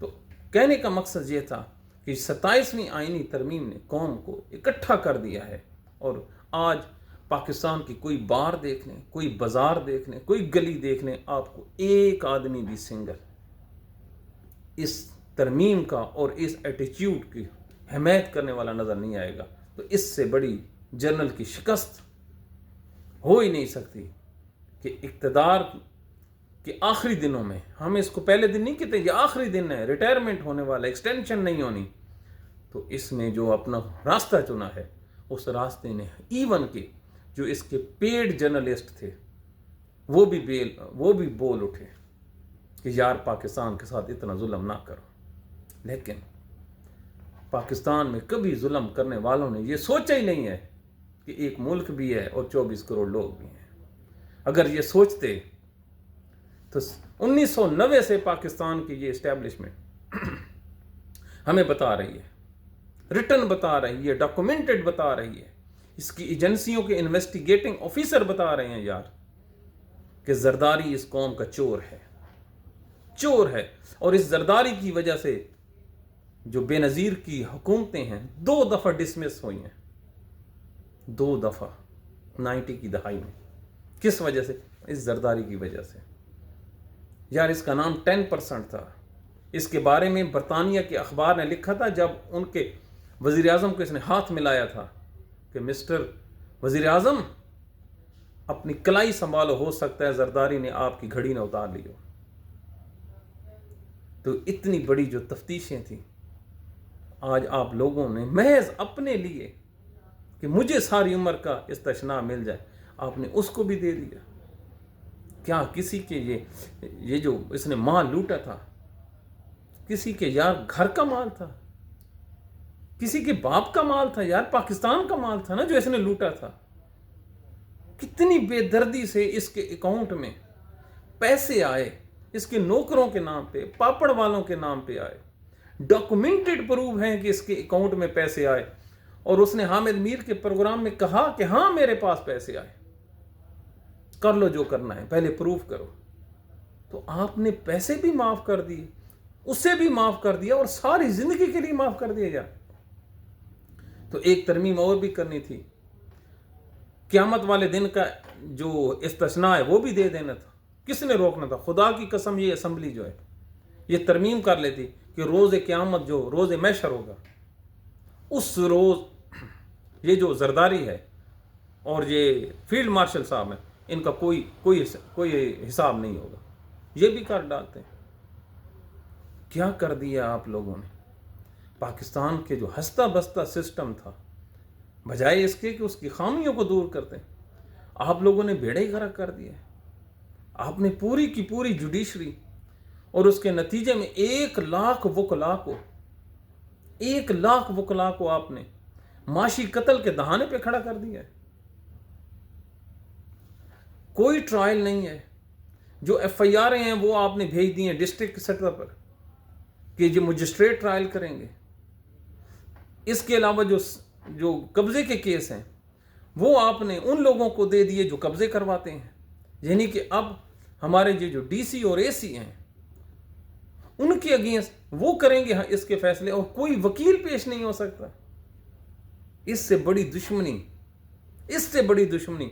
تو کہنے کا مقصد یہ تھا کہ 27ویں آئینی ترمیم نے قوم کو اکٹھا کر دیا ہے، اور آج پاکستان کی کوئی بار دیکھ لیں، کوئی بازار دیکھ لیں، کوئی گلی دیکھ لیں، آپ کو ایک آدمی بھی سنگل اس ترمیم کا اور اس ایٹیچیوڈ کی حمایت کرنے والا نظر نہیں آئے گا۔ تو اس سے بڑی جنرل کی شکست ہو ہی نہیں سکتی کہ اقتدار کے آخری دنوں میں، ہم اس کو پہلے دن نہیں کہتے، یہ آخری دن ہے، ریٹائرمنٹ ہونے والا، ایکسٹینشن نہیں ہونی، تو اس نے جو اپنا راستہ چنا ہے، اس راستے نے ایون کہ جو اس کے پیڈ جرنلسٹ تھے وہ بھی بول اٹھے کہ یار پاکستان کے ساتھ اتنا ظلم نہ کرو۔ لیکن پاکستان میں کبھی ظلم کرنے والوں نے یہ سوچا ہی نہیں ہے کہ ایک ملک بھی ہے اور 24 کروڑ لوگ بھی ہیں۔ اگر یہ سوچتے تو 1990 سے پاکستان کی یہ اسٹیبلشمنٹ ہمیں بتا رہی ہے، ریٹن بتا رہی ہے، ڈاکومنٹڈ بتا رہی ہے، اس کی ایجنسیوں کے انویسٹیگیٹنگ آفیسر بتا رہے ہیں یار کہ زرداری اس قوم کا چور ہے، اور اس زرداری کی وجہ سے جو بے نظیر کی حکومتیں ہیں 2 دفعہ ڈسمس ہوئی ہیں، 2 دفعہ 90 کی دہائی میں۔ کس وجہ سے؟ اس زرداری کی وجہ سے۔ یار اس کا نام 10% تھا، اس کے بارے میں برطانیہ کے اخبار نے لکھا تھا جب ان کے وزیر اعظم کو اس نے ہاتھ ملایا تھا کہ مسٹر وزیر اعظم اپنی کلائی سنبھالو، ہو سکتا ہے زرداری نے آپ کی گھڑی نہ اتار لی ہو۔ تو اتنی بڑی جو تفتیشیں تھیں، آج آپ لوگوں نے محض اپنے لیے کہ مجھے ساری عمر کا استثناء مل جائے، آپ نے اس کو بھی دے دیا۔ کیا کسی کے یہ جو اس نے مال لوٹا تھا، کسی کے یار گھر کا مال تھا، کسی کے باپ کا مال تھا، یار پاکستان کا مال تھا نا جو اس نے لوٹا تھا۔ کتنی بے دردی سے اس کے اکاؤنٹ میں پیسے آئے، اس کے نوکروں کے نام پہ، پاپڑ والوں کے نام پہ آئے، ڈاکومنٹڈ پروف ہیں کہ اس کے اکاؤنٹ میں پیسے آئے، اور اس نے حامد میر کے پروگرام میں کہا کہ ہاں میرے پاس پیسے آئے، کر لو جو کرنا ہے، پہلے پروف کرو۔ تو آپ نے پیسے بھی معاف کر دیے، اسے بھی معاف کر دیا، اور ساری زندگی کے لیے معاف کر دیا یار۔ تو ایک ترمیم اور بھی کرنی تھی، قیامت والے دن کا جو استثناء ہے وہ بھی دے دینا تھا۔ کس نے روکنا تھا؟ خدا کی قسم یہ اسمبلی جو ہے یہ ترمیم کر لیتی کہ روز قیامت جو روز محشر ہوگا، اس روز یہ جو زرداری ہے اور یہ فیلڈ مارشل صاحب ہیں، ان کا کوئی حساب نہیں ہوگا۔ یہ بھی کر ڈالتے ہیں۔ کیا کر دیا آپ لوگوں نے؟ پاکستان کے جو ہستہ بستہ سسٹم تھا، بجائے اس کے کہ اس کی خامیوں کو دور کرتے، آپ لوگوں نے بیڑے ہی غرق کر دیا۔ آپ نے پوری کی پوری جوڈیشری، اور اس کے نتیجے میں 1,00,000 وکلا کو آپ نے معاشی قتل کے دہانے پہ کھڑا کر دیا ہے۔ کوئی ٹرائل نہیں ہے، جو FIR ہیں وہ آپ نے بھیج دی ہیں ڈسٹرکٹ سطح پر کہ یہ مجسٹریٹ ٹرائل کریں گے۔ اس کے علاوہ جو قبضے کے کیس ہیں وہ آپ نے ان لوگوں کو دے دیے جو قبضے کرواتے ہیں، یعنی کہ اب ہمارے جو DC اور AC ہیں ان کے اگینسٹ وہ کریں گے اس کے فیصلے، اور کوئی وکیل پیش نہیں ہو سکتا۔ اس سے بڑی دشمنی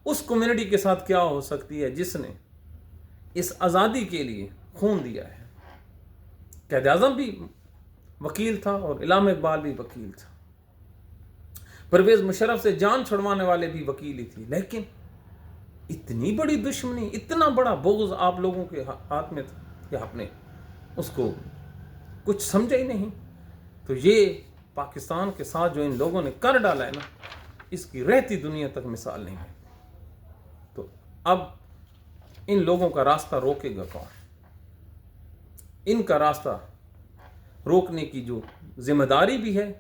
اس کمیونٹی کے ساتھ کیا ہو سکتی ہے جس نے اس آزادی کے لیے خون دیا ہے۔ قائد اعظم بھی وکیل تھا اور علامہ اقبال بھی وکیل تھا، پرویز مشرف سے جان چھڑوانے والے بھی وکیل ہی تھی، لیکن اتنی بڑی دشمنی، اتنا بڑا بغض آپ لوگوں کے ہاتھ میں تھا کہ آپ نے اس کو کچھ سمجھا ہی نہیں۔ تو یہ پاکستان کے ساتھ جو ان لوگوں نے کر ڈالا ہے نا، اس کی رہتی دنیا تک مثال نہیں ہے۔ تو اب ان لوگوں کا راستہ روکے گا کون؟ ان کا راستہ روکنے کی جو ذمہ داری بھی ہے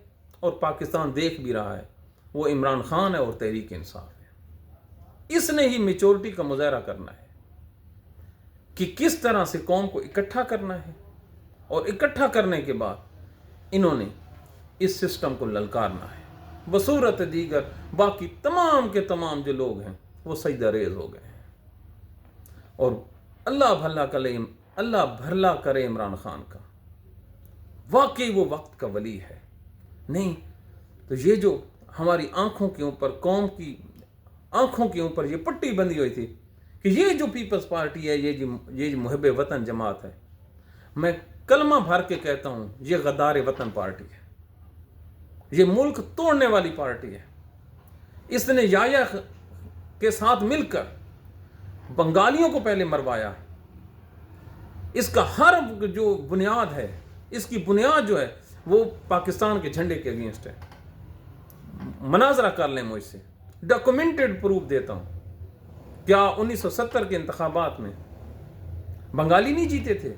اور پاکستان دیکھ بھی رہا ہے، وہ عمران خان ہے اور تحریک انصاف ہے۔ اس نے ہی میچورٹی کا مظاہرہ کرنا ہے کہ کس طرح سے قوم کو اکٹھا کرنا ہے، اور اکٹھا کرنے کے بعد انہوں نے اس سسٹم کو للکارنا ہے۔ بصورت دیگر باقی تمام کے تمام جو لوگ ہیں وہ سجدہ ریز ہو گئے ہیں، اور اللہ بھلا کرے عمران خان کا، واقعی وہ وقت کا ولی ہے۔ نہیں تو یہ جو ہماری آنکھوں کے اوپر، قوم کی آنکھوں کے اوپر یہ پٹی بندھی ہوئی تھی کہ یہ جو پیپلز پارٹی ہے، یہ جو محب وطن جماعت ہے، میں کلمہ بھر کے کہتا ہوں یہ غدار وطن پارٹی ہے، یہ ملک توڑنے والی پارٹی ہے۔ اس نے یایا کے ساتھ مل کر بنگالیوں کو پہلے مروایا۔ اس کا ہر جو بنیاد ہے، اس کی بنیاد جو ہے وہ پاکستان کے جھنڈے کے اگینسٹ ہے۔ مناظرہ کر لیں مجھ سے، ڈاکومنٹڈ پروف دیتا ہوں۔ کیا 1970 کے انتخابات میں بنگالی نہیں جیتے تھے؟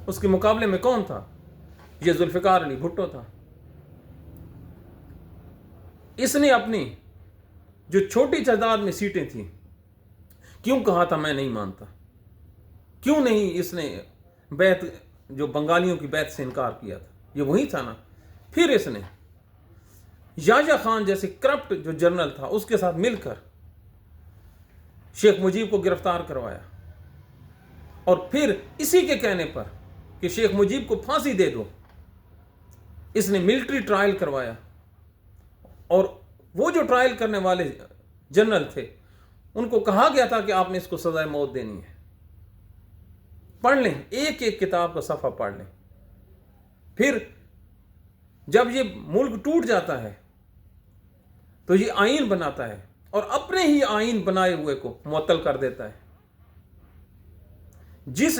اس کے مقابلے میں کون تھا؟ یہ ذوالفقار علی بھٹو تھا۔ اس نے اپنی جو چھوٹی تعداد میں سیٹیں تھیں، کیوں کہا تھا میں نہیں مانتا؟ کیوں نہیں اس نے بیعت، جو بنگالیوں کی بیعت سے انکار کیا تھا؟ یہ وہی تھا نا۔ پھر اس نے یحییٰ خان جیسے کرپٹ جو جنرل تھا اس کے ساتھ مل کر شیخ مجیب کو گرفتار کروایا، اور پھر اسی کے کہنے پر کہ شیخ مجیب کو پھانسی دے دو، اس نے ملٹری ٹرائل کروایا، اور وہ جو ٹرائل کرنے والے جنرل تھے ان کو کہا گیا تھا کہ آپ نے اس کو سزائے موت دینی ہے۔ پڑھ لیں، ایک ایک کتاب کا صفحہ پڑھ لیں۔ پھر جب یہ ملک ٹوٹ جاتا ہے تو یہ آئین بناتا ہے، اور اپنے ہی آئین بنائے ہوئے کو معطل کر دیتا ہے۔ جس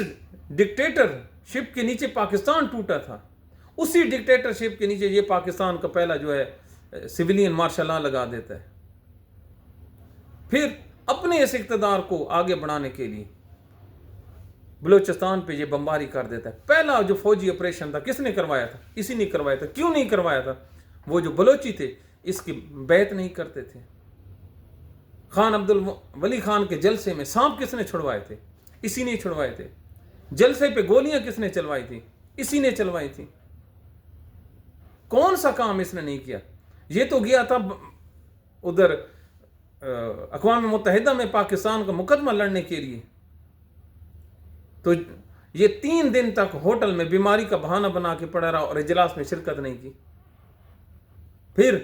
ڈکٹیٹرشپ کے نیچے پاکستان ٹوٹا تھا، اسی ڈکٹیٹرشپ کے نیچے یہ پاکستان کا پہلا جو ہے سویلین مارشل لا لگا دیتا ہے۔ پھر اپنے اس اقتدار کو آگے بڑھانے کے لیے بلوچستان پہ یہ بمباری کر دیتا ہے۔ پہلا جو فوجی آپریشن تھا کس نے کروایا تھا؟ اسی نے کروایا تھا۔ کیوں نہیں کروایا تھا؟ وہ جو بلوچی تھے اس کی بیعت نہیں کرتے تھے۔ خان عبد الولی خان کے جلسے میں سانپ کس نے چھڑوائے تھے؟ اسی نے چھڑوائے تھے۔ جلسے پہ گولیاں کس نے چلوائی تھی؟ اسی نے چلوائی تھی۔ کون سا کام اس نے نہیں کیا؟ یہ تو گیا تھا ادھر اقوام متحدہ میں پاکستان کا مقدمہ لڑنے کے لیے، تو یہ 3 دن تک ہوٹل میں بیماری کا بہانہ بنا کے پڑا رہا اور اجلاس میں شرکت نہیں کی۔ پھر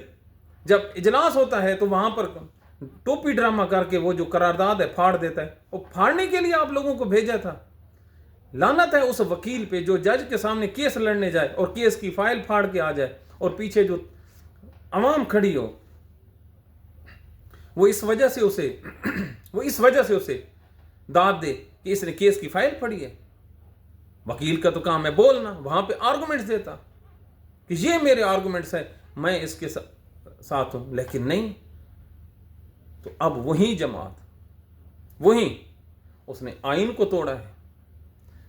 جب اجلاس ہوتا ہے تو وہاں پر ٹوپی ڈرامہ کر کے وہ جو قرارداد ہے پھاڑ دیتا ہے۔ وہ پھاڑنے کے لیے آپ لوگوں کو بھیجا تھا۔ لعنت ہے اس وکیل پہ جو جج کے سامنے کیس لڑنے جائے اور کیس کی فائل پھاڑ کے آ جائے، اور پیچھے جو عوام کھڑی ہو، وہ اس وجہ سے اسے داد دے کہ اس نے کیس کی فائل پھاڑی ہے۔ وکیل کا تو کام ہے بولنا، وہاں پہ آرگومنٹس دیتا کہ یہ میرے آرگومنٹس ہیں، میں اس کے ساتھ ہوں، لیکن نہیں۔ تو اب وہی جماعت، وہی اس نے آئین کو توڑا ہے،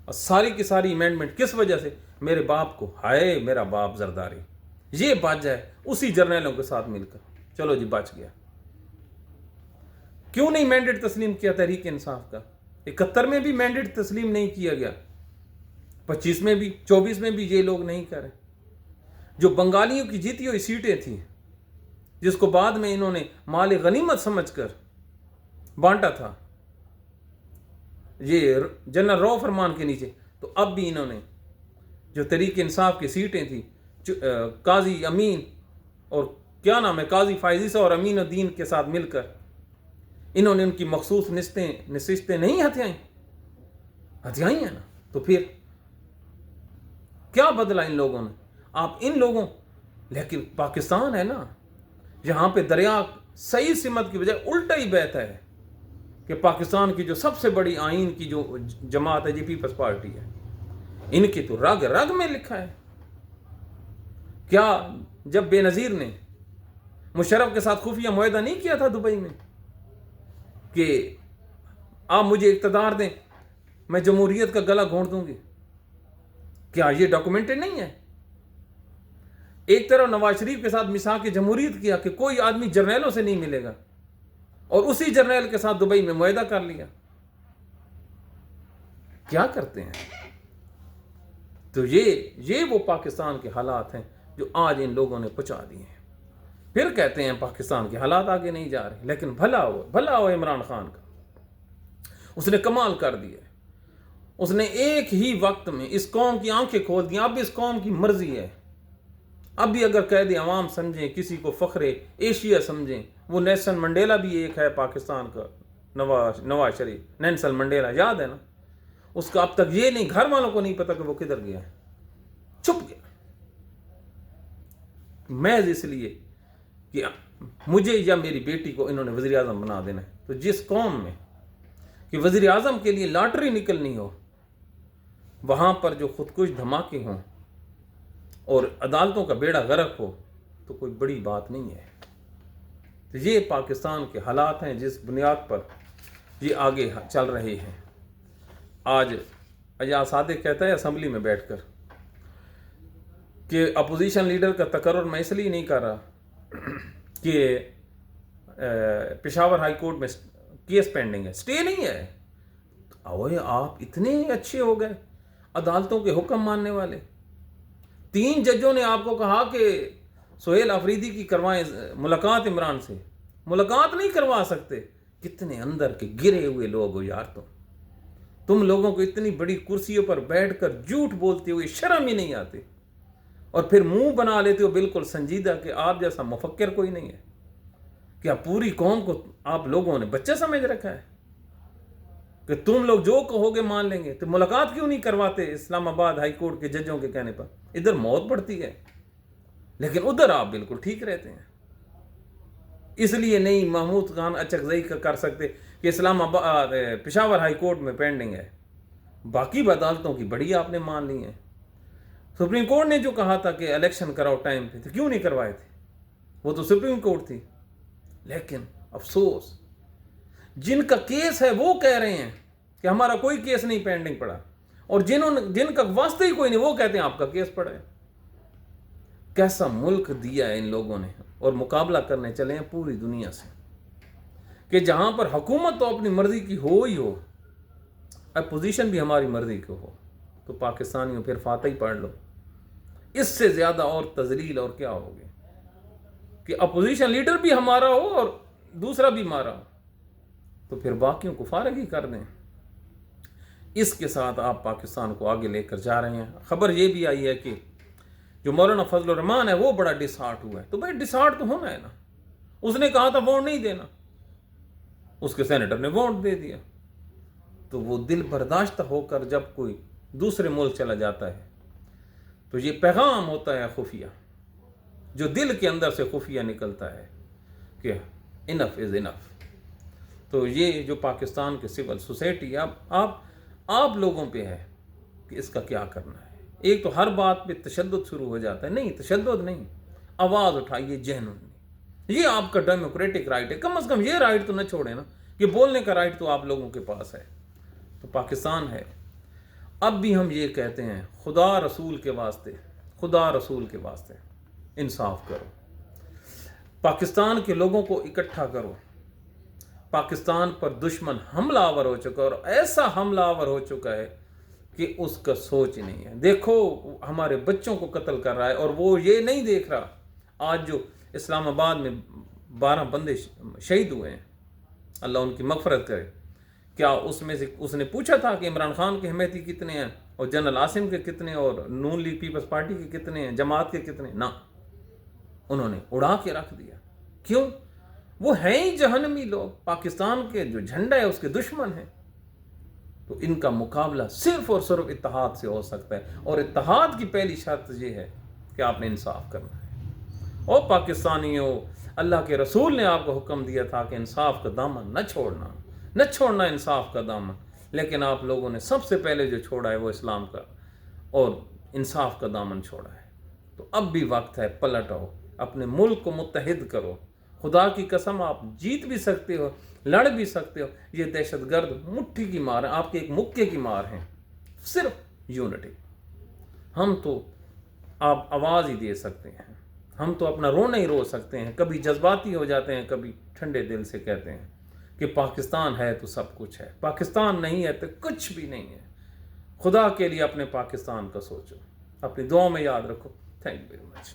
اور ساری کی ساری ایمینڈمنٹ کس وجہ سے؟ میرے باپ کو، ہائے میرا باپ زرداری، یہ بچ جائے اسی جرنیلوں کے ساتھ مل کر، چلو جی بچ گیا۔ کیوں نہیں مینڈیٹ تسلیم کیا تحریک انصاف کا؟ 71 میں بھی مینڈیٹ تسلیم نہیں کیا گیا، 25 میں بھی، 24 میں بھی یہ لوگ نہیں کر رہے۔ جو بنگالیوں کی جیتی ہوئی سیٹیں تھیں، جس کو بعد میں انہوں نے مال غنیمت سمجھ کر بانٹا تھا یہ جنرل رو فرمان کے نیچے، تو اب بھی انہوں نے جو تحریک انصاف کی سیٹیں تھیں، قاضی امین اور کیا نام ہے، قاضی فائزیسا اور امین الدین کے ساتھ مل کر انہوں نے ان کی مخصوص نشستیں نہیں ہتھیائی ہیں نا۔ تو پھر کیا بدلا ان لوگوں نے؟ آپ ان لوگوں، لیکن پاکستان ہے نا، یہاں پہ دریا صحیح سمت کی بجائے الٹا ہی بہتا ہے کہ پاکستان کی جو سب سے بڑی آئین کی جو جماعت ہے، یہ پیپلز پارٹی ہے، ان کی تو رگ رگ میں لکھا ہے۔ کیا جب بے نظیر نے مشرف کے ساتھ خفیہ معاہدہ نہیں کیا تھا دبئی میں کہ آپ مجھے اقتدار دیں، میں جمہوریت کا گلا گھونٹ دوں گی؟ کیا یہ ڈاکومنٹڈ نہیں ہے؟ ایک طرف نواز شریف کے ساتھ میثاق جمہوریت کیا کہ کوئی آدمی جرنیلوں سے نہیں ملے گا، اور اسی جرنیل کے ساتھ دبئی میں معاہدہ کر لیا۔ کیا کرتے ہیں؟ تو یہ وہ پاکستان کے حالات ہیں جو آج ان لوگوں نے پہنچا دیے ہیں۔ پھر کہتے ہیں پاکستان کے حالات آگے نہیں جا رہے، لیکن بھلا ہو عمران خان کا، اس نے کمال کر دیا ہے۔ اس نے ایک ہی وقت میں اس قوم کی آنکھیں کھول دی. اب اس قوم کی مرضی ہے. اب بھی اگر قید عوام سمجھیں, کسی کو فخر ایشیا سمجھیں, وہ نیلسن منڈیلا بھی ایک ہے پاکستان کا, نواز شریف, نیلسن منڈیلا یاد ہے نا, اس کا اب تک یہ نہیں, گھر والوں کو نہیں پتا کہ وہ کدھر گیا ہے, چھپ گیا محض اس لیے کہ مجھے یا میری بیٹی کو انہوں نے وزیر اعظم بنا دینا ہے. تو جس قوم میں کہ وزیر اعظم کے لیے لاٹری نکلنی ہو, وہاں پر جو خودکش دھماکے ہوں اور عدالتوں کا بیڑا غرق ہو, تو کوئی بڑی بات نہیں ہے. تو یہ پاکستان کے حالات ہیں جس بنیاد پر یہ آگے چل رہے ہیں. آج ایاز صادق کہتا ہے اسمبلی میں بیٹھ کر کہ اپوزیشن لیڈر کا تقرر میں اس لیے نہیں کر رہا کہ پشاور ہائی کورٹ میں کیس پینڈنگ ہے, سٹے نہیں ہے. اوے آپ اتنے اچھے ہو گئے, عدالتوں کے حکم ماننے والے. 3 ججوں نے آپ کو کہا کہ سہیل آفریدی کی کروائیں ملاقات عمران سے. ملاقات نہیں کروا سکتے. کتنے اندر کے گرے ہوئے لوگ ہو یار تم لوگوں کو اتنی بڑی کرسیوں پر بیٹھ کر جھوٹ بولتے ہوئے شرم ہی نہیں آتے, اور پھر منہ بنا لیتے ہو بالکل سنجیدہ کہ آپ جیسا مفکر کوئی نہیں ہے. کیا پوری قوم کو آپ لوگوں نے بچہ سمجھ رکھا ہے کہ تم لوگ جو کہو گے مان لیں گے؟ تو ملاقات کیوں نہیں کرواتے اسلام آباد ہائی کورٹ کے ججوں کے کہنے پر؟ ادھر موت پڑتی ہے لیکن ادھر آپ بالکل ٹھیک رہتے ہیں. اس لیے نہیں محمود خان اچکزئی کا کر سکتے کہ اسلام آباد پشاور ہائی کورٹ میں پینڈنگ ہے, باقی عدالتوں کی بڑی آپ نے مان لی ہیں. سپریم کورٹ نے جو کہا تھا کہ الیکشن کراؤ ٹائم پہ, تو کیوں نہیں کروائے تھے؟ وہ تو سپریم کورٹ تھی. لیکن افسوس جن کا کیس ہے وہ کہہ رہے ہیں کہ ہمارا کوئی کیس نہیں پینڈنگ پڑا, اور جن کا واسطہ ہی کوئی نہیں وہ کہتے ہیں آپ کا کیس پڑا ہے. کیسا ملک دیا ہے ان لوگوں نے, اور مقابلہ کرنے چلے ہیں پوری دنیا سے کہ جہاں پر حکومت تو اپنی مرضی کی ہو ہی ہو, اپوزیشن بھی ہماری مرضی کی ہو, تو پاکستانیوں پھر فاتح ہی پڑھ لو. اس سے زیادہ اور تذلیل اور کیا ہوگی کہ اپوزیشن لیڈر بھی ہمارا ہو اور دوسرا بھی ہمارا ہو, تو پھر باقیوں کو فارغ ہی کر دیں. اس کے ساتھ آپ پاکستان کو آگے لے کر جا رہے ہیں. خبر یہ بھی آئی ہے کہ جو مولانا فضل الرحمان ہے وہ بڑا ڈس ہارٹ ہوا ہے. تو بھائی ڈس ہارٹ تو ہونا ہے نا, اس نے کہا تھا ووٹ نہیں دینا, اس کے سینیٹر نے ووٹ دے دیا. تو وہ دل برداشتہ ہو کر جب کوئی دوسرے ملک چلا جاتا ہے تو یہ پیغام ہوتا ہے خفیہ, جو دل کے اندر سے خفیہ نکلتا ہے کہ انف از انف. تو یہ جو پاکستان کے سول سوسائٹی آپ لوگوں پہ ہے کہ اس کا کیا کرنا ہے. ایک تو ہر بات پہ تشدد شروع ہو جاتا ہے. نہیں, تشدد نہیں, آواز اٹھائیے جینوئنلی. یہ آپ کا ڈیموکریٹک رائٹ ہے, کم از کم یہ رائٹ تو نہ چھوڑیں نا کہ بولنے کا رائٹ تو آپ لوگوں کے پاس ہے. تو پاکستان ہے. اب بھی ہم یہ کہتے ہیں خدا رسول کے واسطے انصاف کرو, پاکستان کے لوگوں کو اکٹھا کرو. پاکستان پر دشمن حملہ آور ہو چکا, اور ایسا حملہ آور ہو چکا ہے کہ اس کا سوچ ہی نہیں ہے. دیکھو ہمارے بچوں کو قتل کر رہا ہے, اور وہ یہ نہیں دیکھ رہا. آج جو اسلام آباد میں 12 بندے شہید ہوئے ہیں, اللہ ان کی مغفرت کرے, کیا اس میں سے اس نے پوچھا تھا کہ عمران خان کے حمایتی کتنے ہیں, اور جنرل عاصم کے کتنے, اور نون لیگ پیپلز پارٹی کے کتنے ہیں, جماعت کے کتنے؟ نہ, انہوں نے اڑا کے رکھ دیا. کیوں؟ وہ ہیں ہی جہنمی لوگ. پاکستان کے جو جھنڈا ہے اس کے دشمن ہیں. تو ان کا مقابلہ صرف اور صرف اتحاد سے ہو سکتا ہے, اور اتحاد کی پہلی شرط یہ ہے کہ آپ نے انصاف کرنا ہے. اور پاکستانیوں, اللہ کے رسول نے آپ کو حکم دیا تھا کہ انصاف کا دامن نہ چھوڑنا انصاف کا دامن. لیکن آپ لوگوں نے سب سے پہلے جو چھوڑا ہے وہ اسلام کا اور انصاف کا دامن چھوڑا ہے. تو اب بھی وقت ہے, پلٹ آؤ, اپنے ملک کو متحد کرو. خدا کی قسم آپ جیت بھی سکتے ہو, لڑ بھی سکتے ہو. یہ دہشت گرد مٹھی کی مار ہے, آپ کے ایک مکے کی مار ہیں. صرف یونٹی. ہم تو آپ آواز ہی دے سکتے ہیں, ہم تو اپنا رونا ہی رو سکتے ہیں. کبھی جذباتی ہو جاتے ہیں, کبھی ٹھنڈے دل سے کہتے ہیں کہ پاکستان ہے تو سب کچھ ہے, پاکستان نہیں ہے تو کچھ بھی نہیں ہے. خدا کے لیے اپنے پاکستان کا سوچو, اپنی دعاؤں میں یاد رکھو. Thank you very much.